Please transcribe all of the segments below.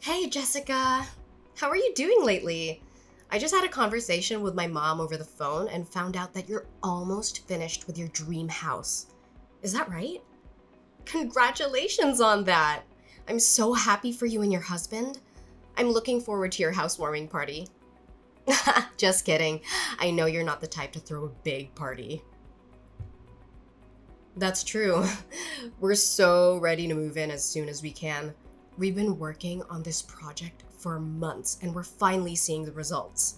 Hey, Jessica. How are you doing lately? I just had a conversation with my mom over the phone and found out that you're almost finished with your dream house. Is that right? Congratulations on that! I'm so happy for you and your husband. I'm looking forward to your housewarming party. Just kidding. I know you're not the type to throw a big party. That's true. We're so ready to move in as soon as we can. We've been working on this project for months and we're finally seeing the results.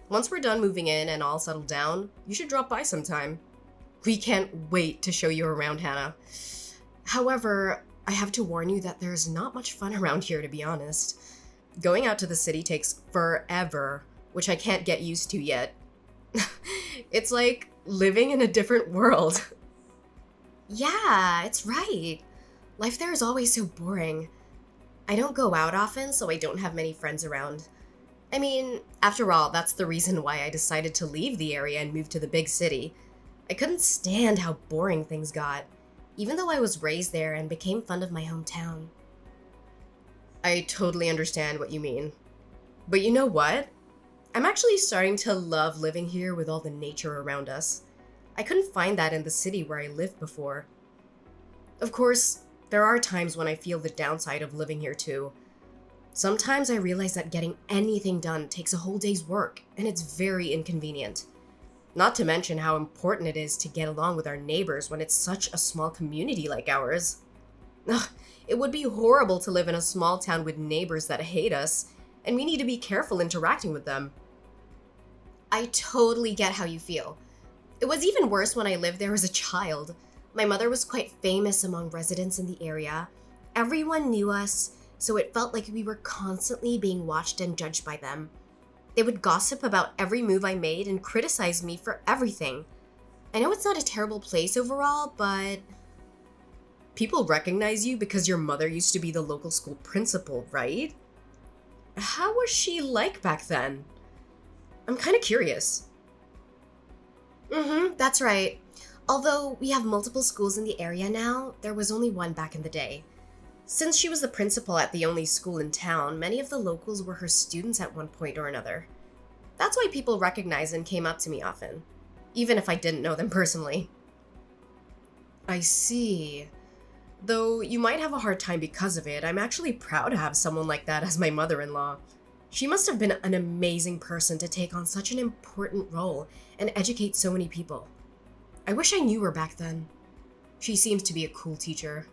Once we're done moving in and all settled down, you should drop by sometime. We can't wait to show you around, Hannah. However, I have to warn you that there's not much fun around here, to be honest. Going out to the city takes forever, which I can't get used to yet. It's like living in a different world. Yeah, it's right. Life there is always so boring. I don't go out often, so I don't have many friends around. I mean, after all, that's the reason why I decided to leave the area and move to the big city. I couldn't stand how boring things got, even though I was raised there and became fond of my hometown. I totally understand what you mean. But you know what? I'm actually starting to love living here with all the nature around us. I couldn't find that in the city where I lived before. Of course, there are times when I feel the downside of living here too. Sometimes I realize that getting anything done takes a whole day's work, and it's very inconvenient. Not to mention how important it is to get along with our neighbors when it's such a small community like ours. Ugh, it would be horrible to live in a small town with neighbors that hate us, and we need to be careful interacting with them. I totally get how you feel. It was even worse when I lived there as a child. My mother was quite famous among residents in the area. Everyone knew us, so it felt like we were constantly being watched and judged by them. They would gossip about every move I made and criticize me for everything. I know it's not a terrible place overall, but people recognize you because your mother used to be the local school principal, right? How was she like back then? I'm kind of curious. That's right. Although we have multiple schools in the area now, there was only one back in the day. Since she was the principal at the only school in town, many of the locals were her students at one point or another. That's why people recognized and came up to me often, even if I didn't know them personally. I see. Though you might have a hard time because of it, I'm actually proud to have someone like that as my mother-in-law. She must have been an amazing person to take on such an important role and educate so many people. I wish I knew her back then. She seems to be a cool teacher.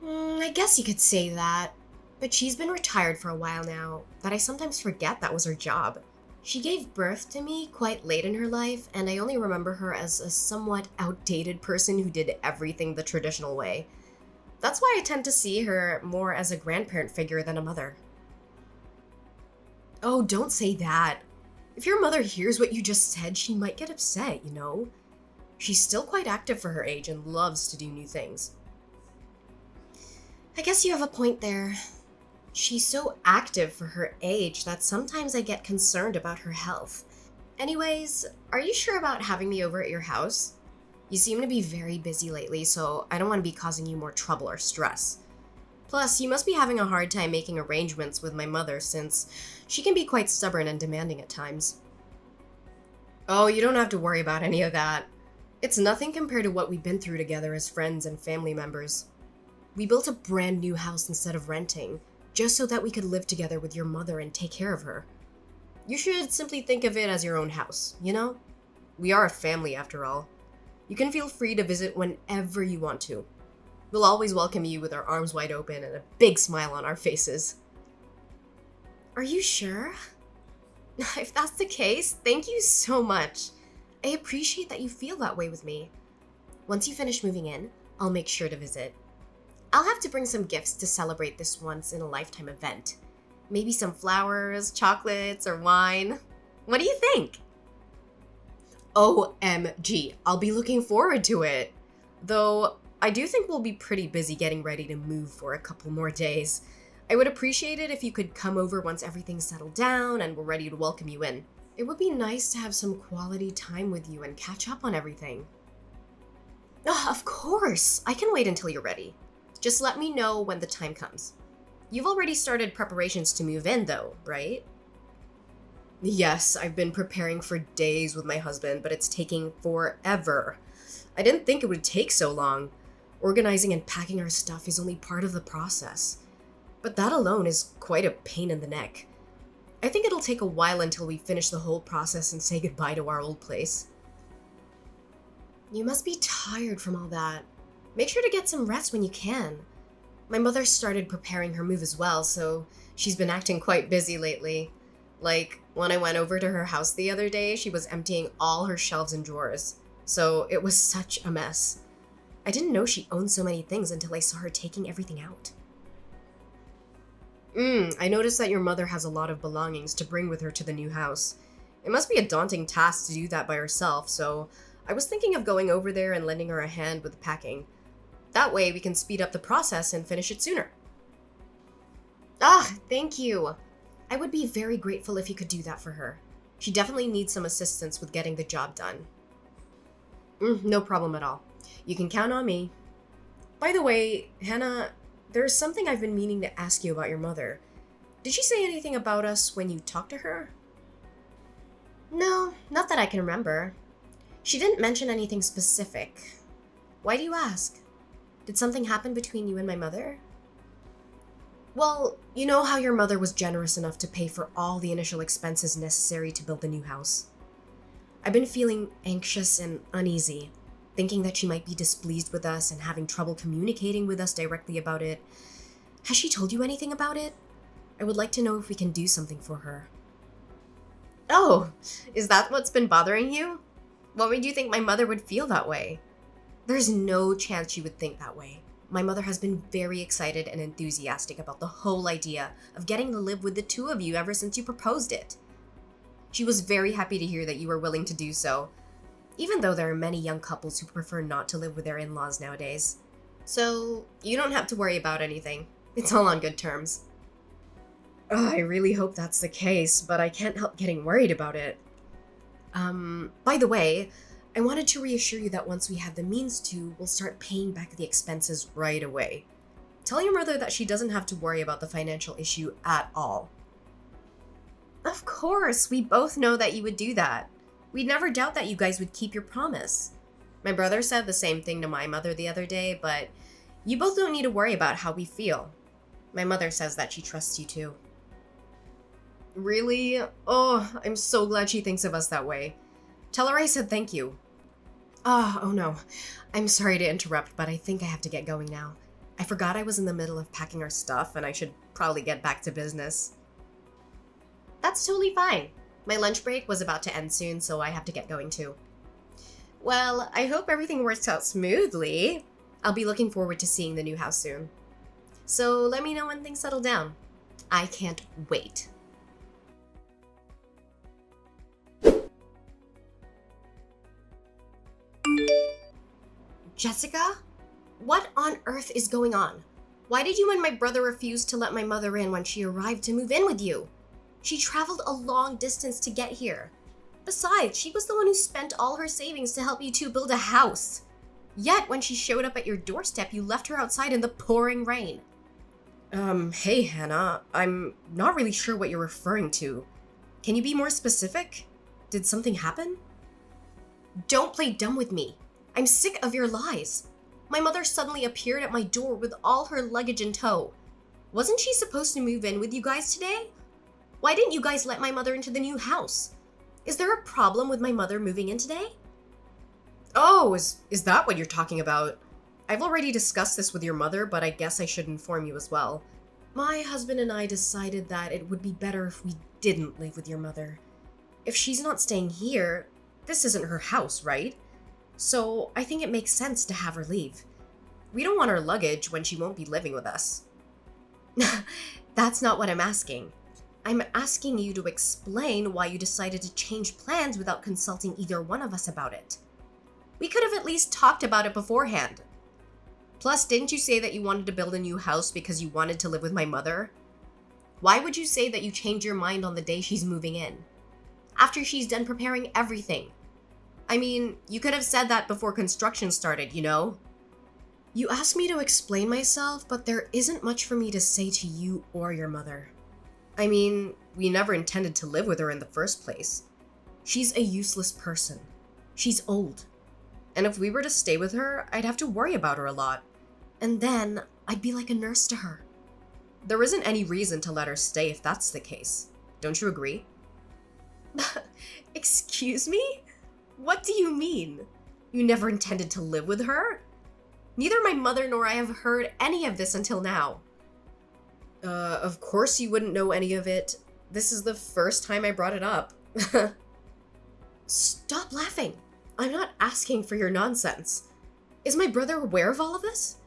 I guess you could say that. But she's been retired for a while now, that I sometimes forget that was her job. She gave birth to me quite late in her life, and I only remember her as a somewhat outdated person who did everything the traditional way. That's why I tend to see her more as a grandparent figure than a mother. Oh, don't say that. If your mother hears what you just said, she might get upset, you know? She's still quite active for her age and loves to do new things. I guess you have a point there. She's so active for her age that sometimes I get concerned about her health. Anyways, are you sure about having me over at your house? You seem to be very busy lately, so I don't want to be causing you more trouble or stress. Plus, you must be having a hard time making arrangements with my mother since she can be quite stubborn and demanding at times. Oh, you don't have to worry about any of that. It's nothing compared to what we've been through together as friends and family members. We built a brand new house instead of renting, just so that we could live together with your mother and take care of her. You should simply think of it as your own house, you know? We are a family after all. You can feel free to visit whenever you want to. We'll always welcome you with our arms wide open and a big smile on our faces. Are you sure? If that's the case, thank you so much. I appreciate that you feel that way with me. Once you finish moving in, I'll make sure to visit. I'll have to bring some gifts to celebrate this once-in-a-lifetime event. Maybe some flowers, chocolates, or wine. What do you think? OMG, I'll be looking forward to it. Though, I do think we'll be pretty busy getting ready to move for a couple more days. I would appreciate it if you could come over once everything's settled down and we're ready to welcome you in. It would be nice to have some quality time with you and catch up on everything. Of course! I can wait until you're ready. Just let me know when the time comes. You've already started preparations to move in, though, right? Yes, I've been preparing for days with my husband, but it's taking forever. I didn't think it would take so long. Organizing and packing our stuff is only part of the process. But that alone is quite a pain in the neck. I think it'll take a while until we finish the whole process and say goodbye to our old place. You must be tired from all that. Make sure to get some rest when you can. My mother started preparing her move as well, so she's been acting quite busy lately. Like, when I went over to her house the other day, she was emptying all her shelves and drawers. So it was such a mess. I didn't know she owned so many things until I saw her taking everything out. I noticed that your mother has a lot of belongings to bring with her to the new house. It must be a daunting task to do that by herself, so I was thinking of going over there and lending her a hand with the packing. That way we can speed up the process and finish it sooner. Ah, thank you. I would be very grateful if you could do that for her. She definitely needs some assistance with getting the job done. No problem at all. You can count on me. By the way, Hannah, there's something I've been meaning to ask you about your mother. Did she say anything about us when you talked to her? No, not that I can remember. She didn't mention anything specific. Why do you ask? Did something happen between you and my mother? Well, you know how your mother was generous enough to pay for all the initial expenses necessary to build the new house. I've been feeling anxious and uneasy, thinking that she might be displeased with us and having trouble communicating with us directly about it. Has she told you anything about it? I would like to know if we can do something for her. Oh, is that what's been bothering you? What made you think my mother would feel that way? There's no chance she would think that way. My mother has been very excited and enthusiastic about the whole idea of getting to live with the two of you ever since you proposed it. She was very happy to hear that you were willing to do so, even though there are many young couples who prefer not to live with their in-laws nowadays. So, you don't have to worry about anything. It's all on good terms. I really hope that's the case, but I can't help getting worried about it. By the way, I wanted to reassure you that once we have the means to, we'll start paying back the expenses right away. Tell your mother that she doesn't have to worry about the financial issue at all. Of course, we both know that you would do that. We'd never doubt that you guys would keep your promise. My brother said the same thing to my mother the other day, but you both don't need to worry about how we feel. My mother says that she trusts you too. Really? Oh, I'm so glad she thinks of us that way. Tell her I said thank you. Oh no. I'm sorry to interrupt, but I think I have to get going now. I forgot I was in the middle of packing our stuff and I should probably get back to business. That's totally fine. My lunch break was about to end soon, so I have to get going too. Well, I hope everything works out smoothly. I'll be looking forward to seeing the new house soon. So let me know when things settle down. I can't wait. Jessica? What on earth is going on? Why did you and my brother refuse to let my mother in when she arrived to move in with you? She traveled a long distance to get here. Besides, she was the one who spent all her savings to help you two build a house. Yet, when she showed up at your doorstep, you left her outside in the pouring rain. Hey Hannah, I'm not really sure what you're referring to. Can you be more specific? Did something happen? Don't play dumb with me. I'm sick of your lies. My mother suddenly appeared at my door with all her luggage in tow. Wasn't she supposed to move in with you guys today? Why didn't you guys let my mother into the new house? Is there a problem with my mother moving in today? Oh, is that what you're talking about? I've already discussed this with your mother, but I guess I should inform you as well. My husband and I decided that it would be better if we didn't live with your mother. If she's not staying here, this isn't her house, right? So I think it makes sense to have her leave. We don't want her luggage when she won't be living with us. That's not what I'm asking. I'm asking you to explain why you decided to change plans without consulting either one of us about it. We could have at least talked about it beforehand. Plus, didn't you say that you wanted to build a new house because you wanted to live with my mother? Why would you say that you changed your mind on the day she's moving in? After she's done preparing everything. I mean, you could have said that before construction started, you know? You asked me to explain myself, but there isn't much for me to say to you or your mother. I mean, we never intended to live with her in the first place. She's a useless person. She's old. And if we were to stay with her, I'd have to worry about her a lot. And then I'd be like a nurse to her. There isn't any reason to let her stay if that's the case. Don't you agree? Excuse me? What do you mean? You never intended to live with her? Neither my mother nor I have heard any of this until now. Of course you wouldn't know any of it. This is the first time I brought it up. Stop laughing. I'm not asking for your nonsense. Is my brother aware of all of this?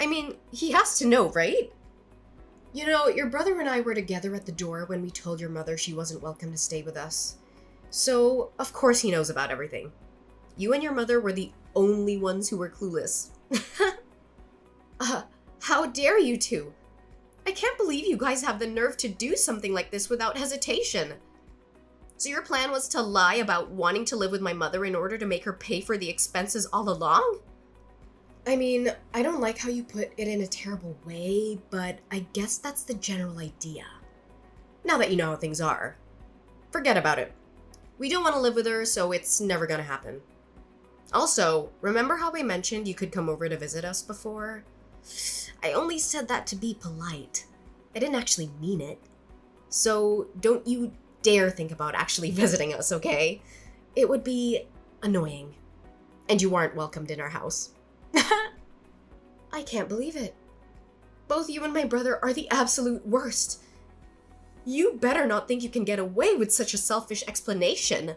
I mean, he has to know, right? You know, your brother and I were together at the door when we told your mother she wasn't welcome to stay with us. So, of course he knows about everything. You and your mother were the only ones who were clueless. How dare you two? I can't believe you guys have the nerve to do something like this without hesitation. So your plan was to lie about wanting to live with my mother in order to make her pay for the expenses all along? I mean, I don't like how you put it in a terrible way, but I guess that's the general idea. Now that you know how things are, forget about it. We don't want to live with her, so it's never gonna happen. Also, remember how I mentioned you could come over to visit us before? I only said that to be polite. I didn't actually mean it. So don't you dare think about actually visiting us, okay? It would be annoying. And you aren't welcomed in our house. I can't believe it. Both you and my brother are the absolute worst. You better not think you can get away with such a selfish explanation.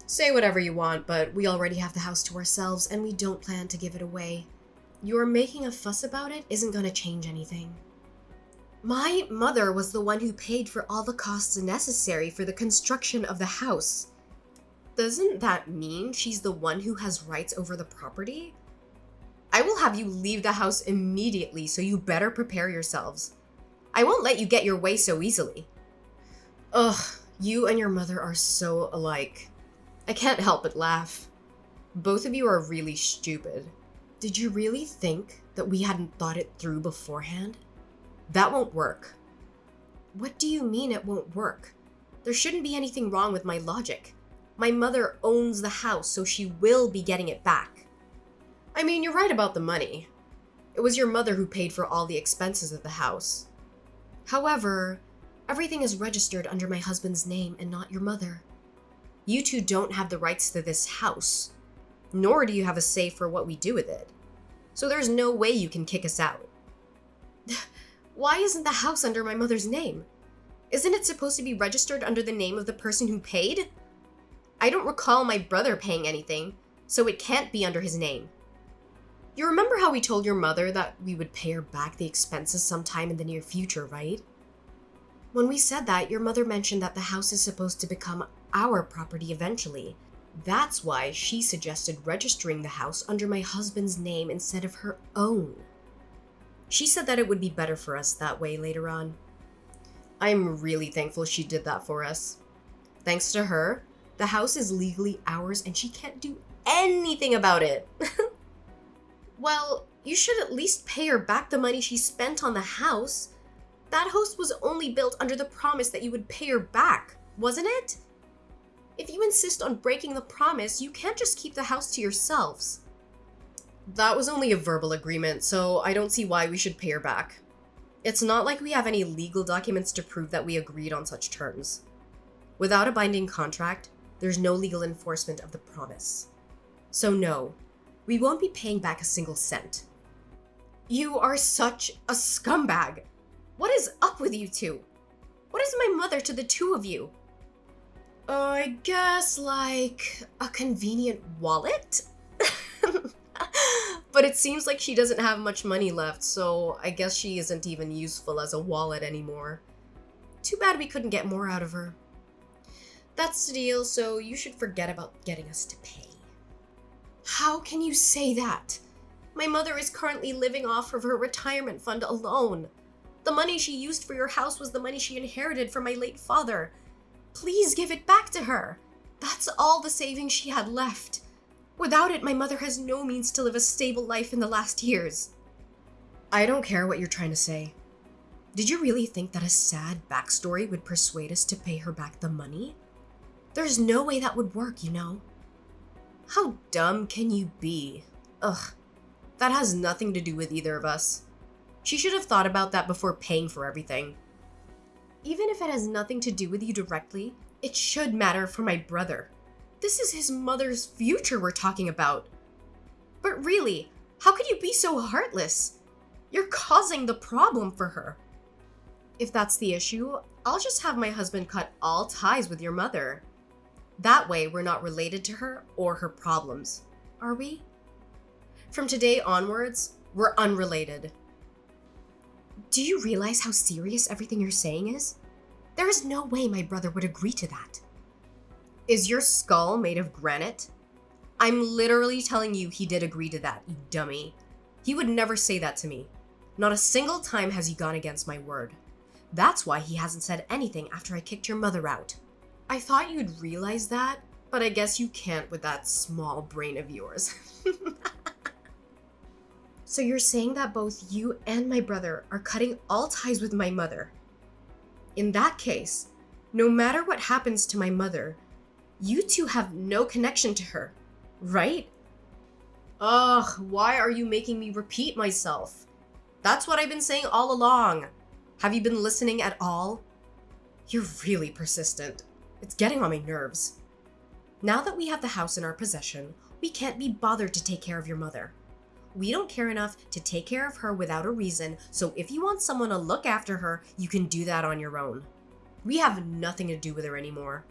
Say whatever you want, but we already have the house to ourselves and we don't plan to give it away. Your making a fuss about it isn't gonna change anything. My mother was the one who paid for all the costs necessary for the construction of the house. Doesn't that mean she's the one who has rights over the property? I will have you leave the house immediately, so you better prepare yourselves. I won't let you get your way so easily. Ugh, you and your mother are so alike. I can't help but laugh. Both of you are really stupid. Did you really think that we hadn't thought it through beforehand? That won't work. What do you mean it won't work? There shouldn't be anything wrong with my logic. My mother owns the house, so she will be getting it back. I mean, you're right about the money. It was your mother who paid for all the expenses of the house. However, everything is registered under my husband's name and not your mother. You two don't have the rights to this house, nor do you have a say for what we do with it. So there's no way you can kick us out. Why isn't the house under my mother's name? Isn't it supposed to be registered under the name of the person who paid? I don't recall my brother paying anything, so it can't be under his name. You remember how we told your mother that we would pay her back the expenses sometime in the near future, right? When we said that, your mother mentioned that the house is supposed to become our property eventually. That's why she suggested registering the house under my husband's name instead of her own. She said that it would be better for us that way later on. I'm really thankful she did that for us. Thanks to her, the house is legally ours and she can't do anything about it. Well, you should at least pay her back the money she spent on the house. That house was only built under the promise that you would pay her back, wasn't it? If you insist on breaking the promise, you can't just keep the house to yourselves. That was only a verbal agreement, so I don't see why we should pay her back. It's not like we have any legal documents to prove that we agreed on such terms. Without a binding contract, there's no legal enforcement of the promise. So no, we won't be paying back a single cent. You are such a scumbag. What is up with you two? What is my mother to the two of you? I guess like a convenient wallet? But it seems like she doesn't have much money left, so I guess she isn't even useful as a wallet anymore. Too bad we couldn't get more out of her. That's the deal, so you should forget about getting us to pay. How can you say that? My mother is currently living off of her retirement fund alone. The money she used for your house was the money she inherited from my late father. Please give it back to her. That's all the savings she had left. Without it, my mother has no means to live a stable life in the last years. I don't care what you're trying to say. Did you really think that a sad backstory would persuade us to pay her back the money? There's no way that would work, you know. How dumb can you be? Ugh, that has nothing to do with either of us. She should have thought about that before paying for everything. Even if it has nothing to do with you directly, it should matter for my brother. This is his mother's future we're talking about. But really, how could you be so heartless? You're causing the problem for her. If that's the issue, I'll just have my husband cut all ties with your mother. That way, we're not related to her or her problems, are we? From today onwards, we're unrelated. Do you realize how serious everything you're saying is? There is no way my brother would agree to that. Is your skull made of granite? I'm literally telling you he did agree to that, you dummy. He would never say that to me. Not a single time has he gone against my word. That's why he hasn't said anything after I kicked your mother out. I thought you'd realize that, but I guess you can't with that small brain of yours. So you're saying that both you and my brother are cutting all ties with my mother. In that case, no matter what happens to my mother, you two have no connection to her, right? Ugh, why are you making me repeat myself? That's what I've been saying all along. Have you been listening at all? You're really persistent. It's getting on my nerves. Now that we have the house in our possession, we can't be bothered to take care of your mother. We don't care enough to take care of her without a reason, so if you want someone to look after her, you can do that on your own. We have nothing to do with her anymore.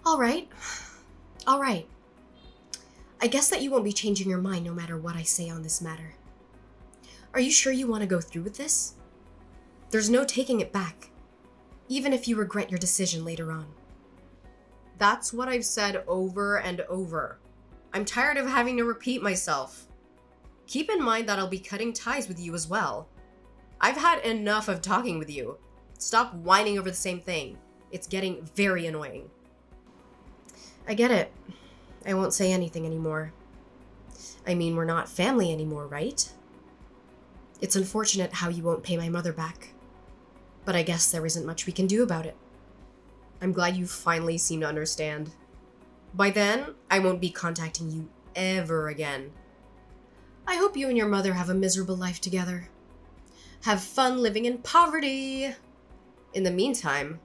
All right. I guess that you won't be changing your mind no matter what I say on this matter. Are you sure you want to go through with this? There's no taking it back, even if you regret your decision later on. That's what I've said over and over. I'm tired of having to repeat myself. Keep in mind that I'll be cutting ties with you as well. I've had enough of talking with you. Stop whining over the same thing. It's getting very annoying. I get it. I won't say anything anymore. I mean, we're not family anymore, right? It's unfortunate how you won't pay my mother back. But I guess there isn't much we can do about it. I'm glad you finally seem to understand. By then, I won't be contacting you ever again. I hope you and your mother have a miserable life together. Have fun living in poverty. In the meantime,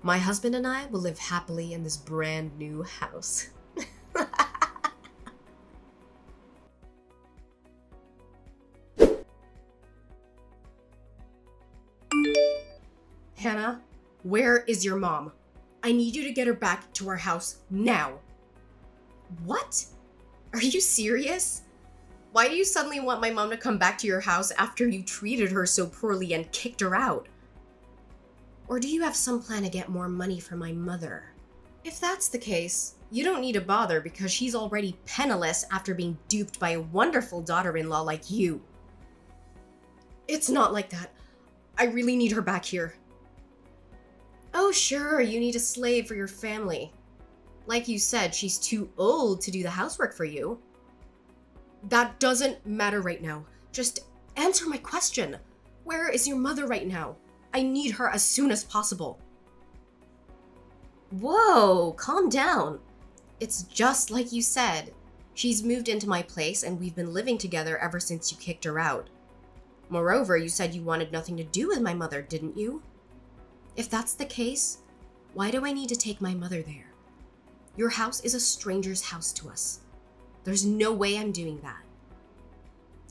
my husband and I will live happily in this brand new house. Hannah, where is your mom? I need you to get her back to our house now. What? Are you serious? Why do you suddenly want my mom to come back to your house after you treated her so poorly and kicked her out? Or do you have some plan to get more money from my mother? If that's the case, you don't need to bother because she's already penniless after being duped by a wonderful daughter-in-law like you. It's not like that. I really need her back here. Oh, sure, you need a slave for your family. Like you said, she's too old to do the housework for you. That doesn't matter right now. Just answer my question. Where is your mother right now? I need her as soon as possible. Whoa, calm down. It's just like you said. She's moved into my place and we've been living together ever since you kicked her out. Moreover, you said you wanted nothing to do with my mother, didn't you? If that's the case, why do I need to take my mother there? Your house is a stranger's house to us. There's no way I'm doing that.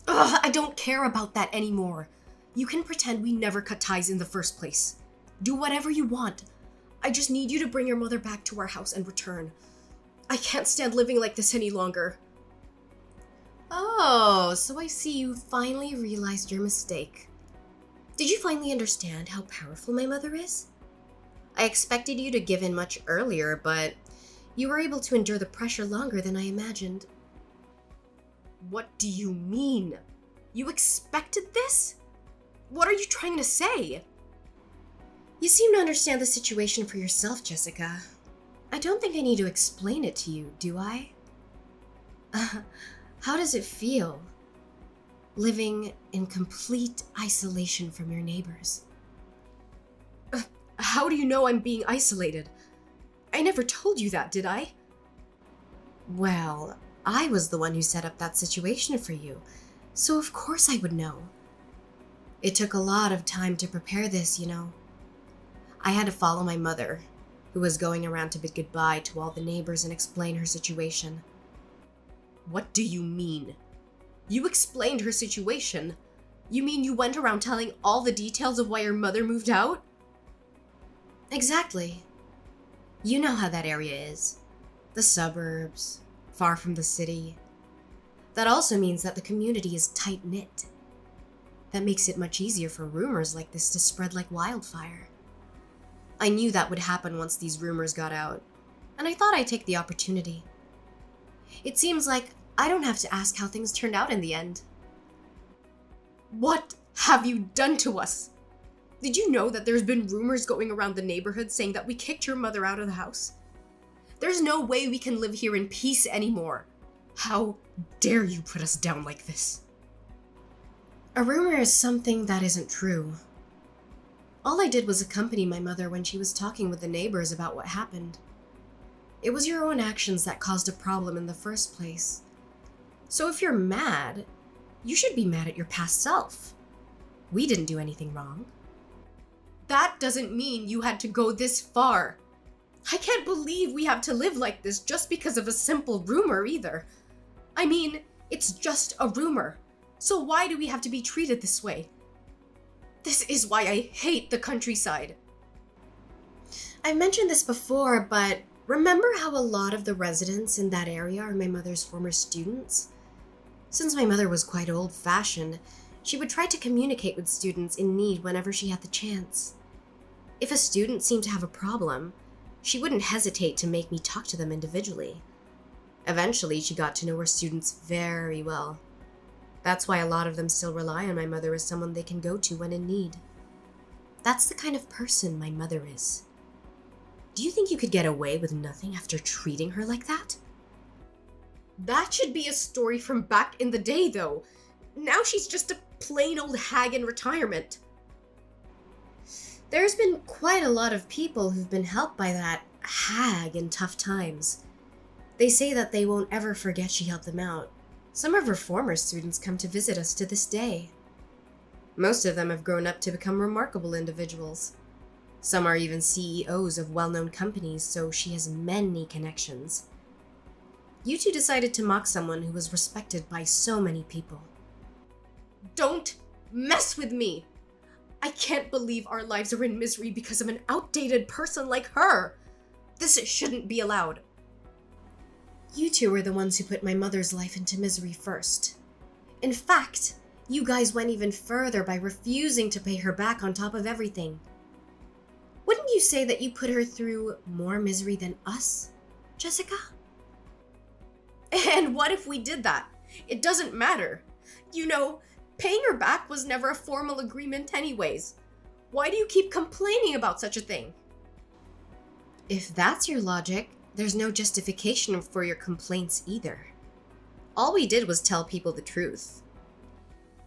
Ugh, I don't care about that anymore. You can pretend we never cut ties in the first place. Do whatever you want. I just need you to bring your mother back to our house and return. I can't stand living like this any longer. Oh, so I see you finally realized your mistake. Did you finally understand how powerful my mother is? I expected you to give in much earlier, but you were able to endure the pressure longer than I imagined. What do you mean? You expected this? What are you trying to say? You seem to understand the situation for yourself, Jessica. I don't think I need to explain it to you, do I? How does it feel living in complete isolation from your neighbors? How do you know I'm being isolated? I never told you that, did I? Well, I was the one who set up that situation for you, so of course I would know. It took a lot of time to prepare this, you know. I had to follow my mother, who was going around to bid goodbye to all the neighbors and explain her situation. What do you mean? You explained her situation? You mean you went around telling all the details of why your mother moved out? Exactly. You know how that area is. The suburbs, far from the city. That also means that the community is tight-knit. That makes it much easier for rumors like this to spread like wildfire. I knew that would happen once these rumors got out, and I thought I'd take the opportunity. It seems like I don't have to ask how things turned out in the end. What have you done to us? Did you know that there's been rumors going around the neighborhood saying that we kicked your mother out of the house? There's no way we can live here in peace anymore. How dare you put us down like this? A rumor is something that isn't true. All I did was accompany my mother when she was talking with the neighbors about what happened. It was your own actions that caused a problem in the first place. So if you're mad, you should be mad at your past self. We didn't do anything wrong. That doesn't mean you had to go this far. I can't believe we have to live like this just because of a simple rumor either. I mean, it's just a rumor. So why do we have to be treated this way? This is why I hate the countryside. I've mentioned this before, but remember how a lot of the residents in that area are my mother's former students? Since my mother was quite old-fashioned, she would try to communicate with students in need whenever she had the chance. If a student seemed to have a problem, she wouldn't hesitate to make me talk to them individually. Eventually, she got to know her students very well. That's why a lot of them still rely on my mother as someone they can go to when in need. That's the kind of person my mother is. Do you think you could get away with nothing after treating her like that? That should be a story from back in the day, though. Now she's just a plain old hag in retirement. There's been quite a lot of people who've been helped by that hag in tough times. They say that they won't ever forget she helped them out. Some of her former students come to visit us to this day. Most of them have grown up to become remarkable individuals. Some are even CEOs of well-known companies, so she has many connections. You two decided to mock someone who was respected by so many people. Don't mess with me! I can't believe our lives are in misery because of an outdated person like her! This shouldn't be allowed. You two were the ones who put my mother's life into misery first. In fact, you guys went even further by refusing to pay her back on top of everything. Wouldn't you say that you put her through more misery than us, Jessica? And what if we did that? It doesn't matter. You know, paying her back was never a formal agreement anyways. Why do you keep complaining about such a thing? If that's your logic, there's no justification for your complaints either. All we did was tell people the truth.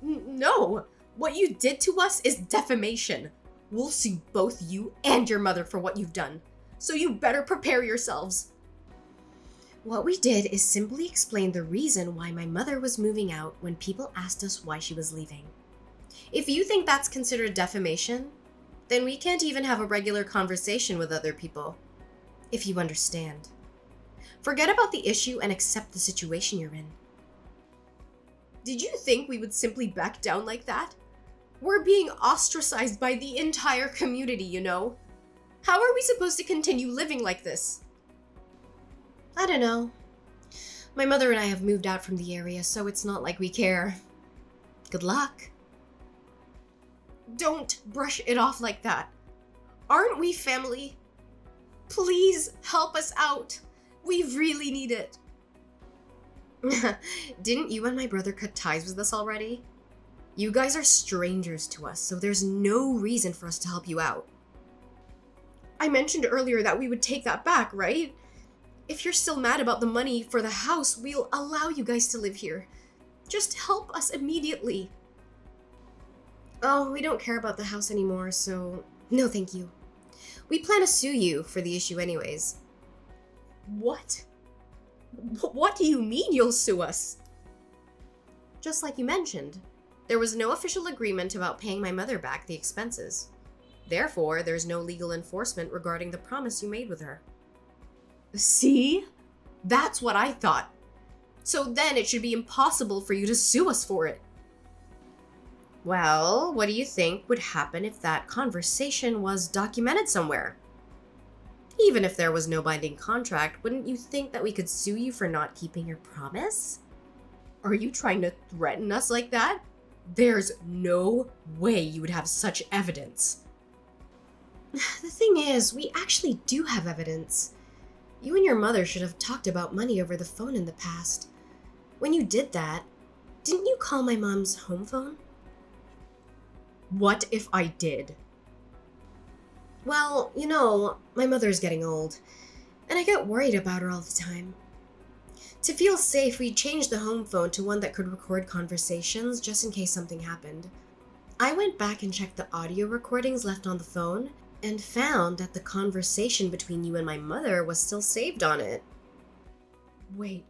No! What you did to us is defamation. We'll sue both you and your mother for what you've done. So you better prepare yourselves. What we did is simply explain the reason why my mother was moving out when people asked us why she was leaving. If you think that's considered defamation, then we can't even have a regular conversation with other people. If you understand. Forget about the issue and accept the situation you're in. Did you think we would simply back down like that? We're being ostracized by the entire community, you know? How are we supposed to continue living like this? I don't know. My mother and I have moved out from the area, so it's not like we care. Good luck. Don't brush it off like that. Aren't we family? Please help us out. We really need it. Didn't you and my brother cut ties with us already? You guys are strangers to us, so there's no reason for us to help you out. I mentioned earlier that we would take that back, right? If you're still mad about the money for the house, we'll allow you guys to live here. Just help us immediately. Oh, we don't care about the house anymore, so no thank you. We plan to sue you for the issue anyways. What? What do you mean you'll sue us? Just like you mentioned, there was no official agreement about paying my mother back the expenses. Therefore, there's no legal enforcement regarding the promise you made with her. See? That's what I thought. So then it should be impossible for you to sue us for it. Well, what do you think would happen if that conversation was documented somewhere? Even if there was no binding contract, wouldn't you think that we could sue you for not keeping your promise? Are you trying to threaten us like that? There's no way you would have such evidence. The thing is, we actually do have evidence. You and your mother should have talked about money over the phone in the past. When you did that, didn't you call my mom's home phone? What if I did? Well, my mother's getting old, and I get worried about her all the time. To feel safe, we changed the home phone to one that could record conversations just in case something happened. I went back and checked the audio recordings left on the phone and found that the conversation between you and my mother was still saved on it. Wait,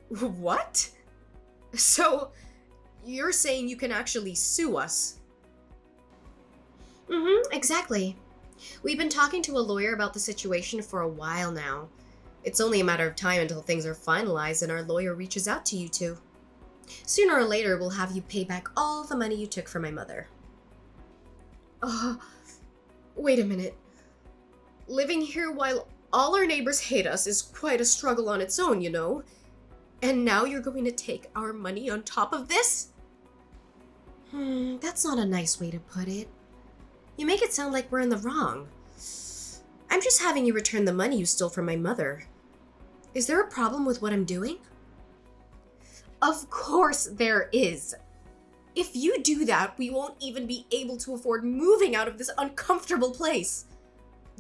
what? So, you're saying you can actually sue us? Exactly. We've been talking to a lawyer about the situation for a while now. It's only a matter of time until things are finalized and our lawyer reaches out to you two. Sooner or later, we'll have you pay back all the money you took from my mother. Wait a minute. Living here while all our neighbors hate us is quite a struggle on its own, And now you're going to take our money on top of this? That's not a nice way to put it. You make it sound like we're in the wrong. I'm just having you return the money you stole from my mother. Is there a problem with what I'm doing? Of course there is. If you do that, we won't even be able to afford moving out of this uncomfortable place.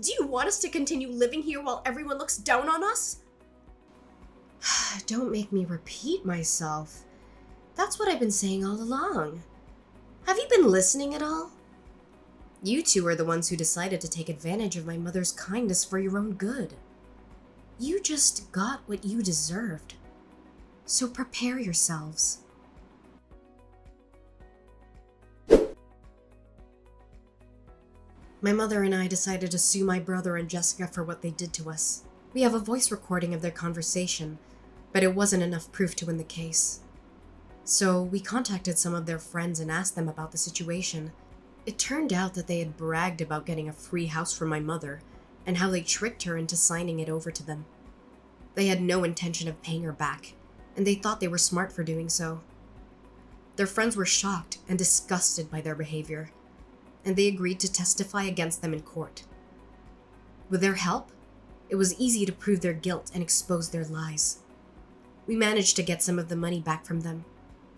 Do you want us to continue living here while everyone looks down on us? Don't make me repeat myself. That's what I've been saying all along. Have you been listening at all? You two are the ones who decided to take advantage of my mother's kindness for your own good. You just got what you deserved. So prepare yourselves. My mother and I decided to sue my brother and Jessica for what they did to us. We have a voice recording of their conversation, but it wasn't enough proof to win the case. So we contacted some of their friends and asked them about the situation. It turned out that they had bragged about getting a free house from my mother and how they tricked her into signing it over to them. They had no intention of paying her back, and they thought they were smart for doing so. Their friends were shocked and disgusted by their behavior, and they agreed to testify against them in court. With their help, it was easy to prove their guilt and expose their lies. We managed to get some of the money back from them,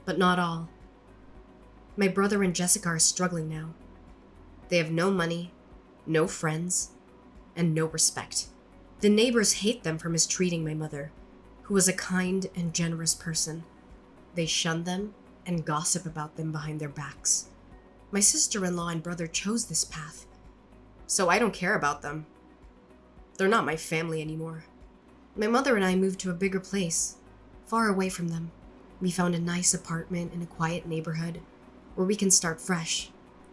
but not all. My brother and Jessica are struggling now. They have no money, no friends, and no respect. The neighbors hate them for mistreating my mother, who was a kind and generous person. They shun them and gossip about them behind their backs. My sister-in-law and brother chose this path, so I don't care about them. They're not my family anymore. My mother and I moved to a bigger place, far away from them. We found a nice apartment in a quiet neighborhood where we can start fresh.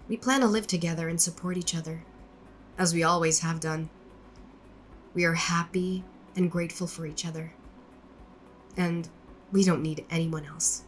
We plan to live together and support each other, as we always have done. We are happy and grateful for each other, and we don't need anyone else.